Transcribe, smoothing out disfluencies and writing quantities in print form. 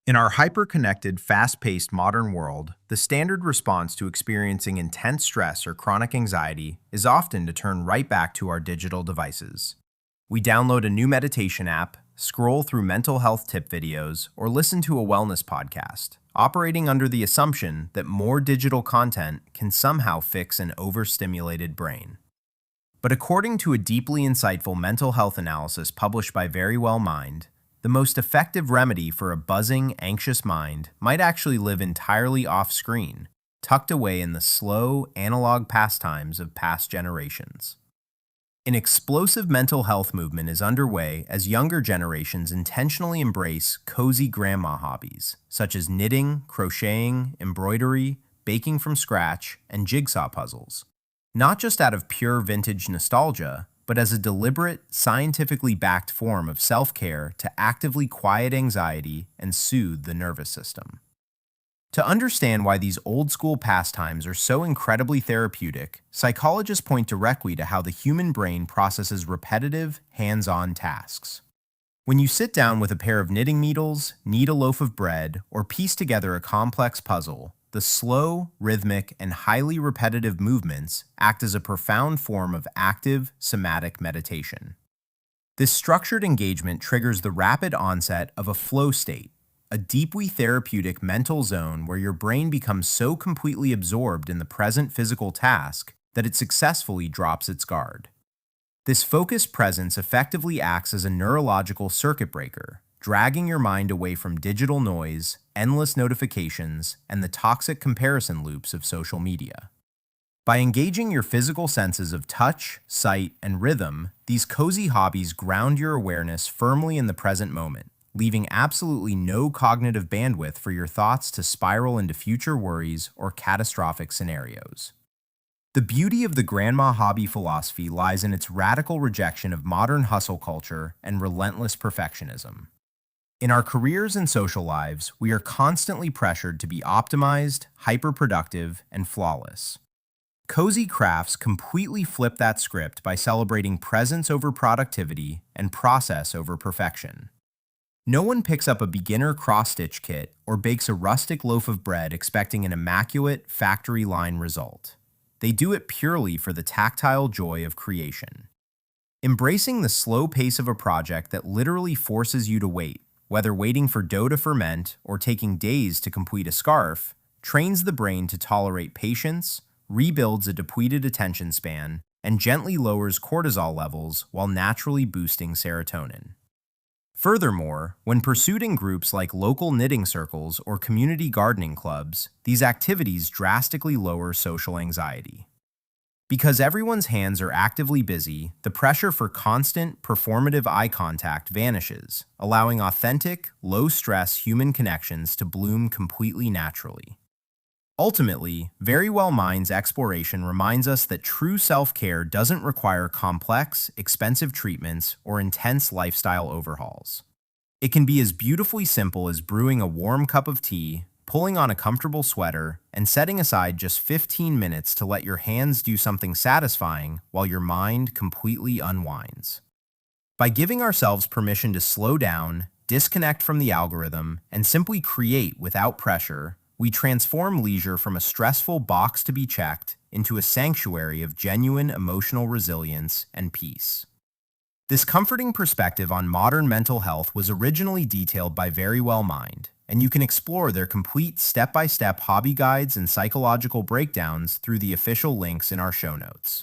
In our hyper-connected, fast-paced modern world, the standard response to experiencing intense stress or chronic anxiety is often to turn right back to our digital devices. We download a new meditation app, scroll through mental health tip videos, or listen to a wellness podcast, operating under the assumption that more digital content can somehow fix an overstimulated brain. But according to a deeply insightful mental health analysis published by Verywell Mind, the most effective remedy for a buzzing, anxious mind might actually live entirely off-screen, tucked away in the slow, analog pastimes of past generations. An explosive mental health movement is underway as younger generations intentionally embrace cozy grandma hobbies, such as knitting, crocheting, embroidery, baking from scratch, and jigsaw puzzles. Not just out of pure vintage nostalgia, but as a deliberate, scientifically backed form of self-care to actively quiet anxiety and soothe the nervous system. To understand why these old-school pastimes are so incredibly therapeutic, psychologists point directly to how the human brain processes repetitive, hands-on tasks. When you sit down with a pair of knitting needles, knead a loaf of bread, or piece together a complex puzzle, the slow, rhythmic, and highly repetitive movements act as a profound form of active, somatic meditation. This structured engagement triggers the rapid onset of a flow state, a deeply therapeutic mental zone where your brain becomes so completely absorbed in the present physical task that it successfully drops its guard. This focused presence effectively acts as a neurological circuit breaker, dragging your mind away from digital noise, endless notifications, and the toxic comparison loops of social media. By engaging your physical senses of touch, sight, and rhythm, these cozy hobbies ground your awareness firmly in the present moment, leaving absolutely no cognitive bandwidth for your thoughts to spiral into future worries or catastrophic scenarios. The beauty of the grandma hobby philosophy lies in its radical rejection of modern hustle culture and relentless perfectionism. In our careers and social lives, we are constantly pressured to be optimized, hyperproductive, and flawless. Cozy crafts completely flip that script by celebrating presence over productivity and process over perfection. No one picks up a beginner cross-stitch kit or bakes a rustic loaf of bread expecting an immaculate, factory-line result. They do it purely for the tactile joy of creation. Embracing the slow pace of a project that literally forces you to wait, whether waiting for dough to ferment or taking days to complete a scarf, trains the brain to tolerate patience, rebuilds a depleted attention span, and gently lowers cortisol levels while naturally boosting serotonin. Furthermore, when pursued in groups like local knitting circles or community gardening clubs, these activities drastically lower social anxiety. Because everyone's hands are actively busy, the pressure for constant, performative eye contact vanishes, allowing authentic, low-stress human connections to bloom completely naturally. Ultimately, Verywell Mind's exploration reminds us that true self-care doesn't require complex, expensive treatments or intense lifestyle overhauls. It can be as beautifully simple as brewing a warm cup of tea, pulling on a comfortable sweater, and setting aside just 15 minutes to let your hands do something satisfying while your mind completely unwinds. By giving ourselves permission to slow down, disconnect from the algorithm, and simply create without pressure, we transform leisure from a stressful box to be checked into a sanctuary of genuine emotional resilience and peace. This comforting perspective on modern mental health was originally detailed by Verywell Mind, and you can explore their complete step-by-step hobby guides and psychological breakdowns through the official links in our show notes.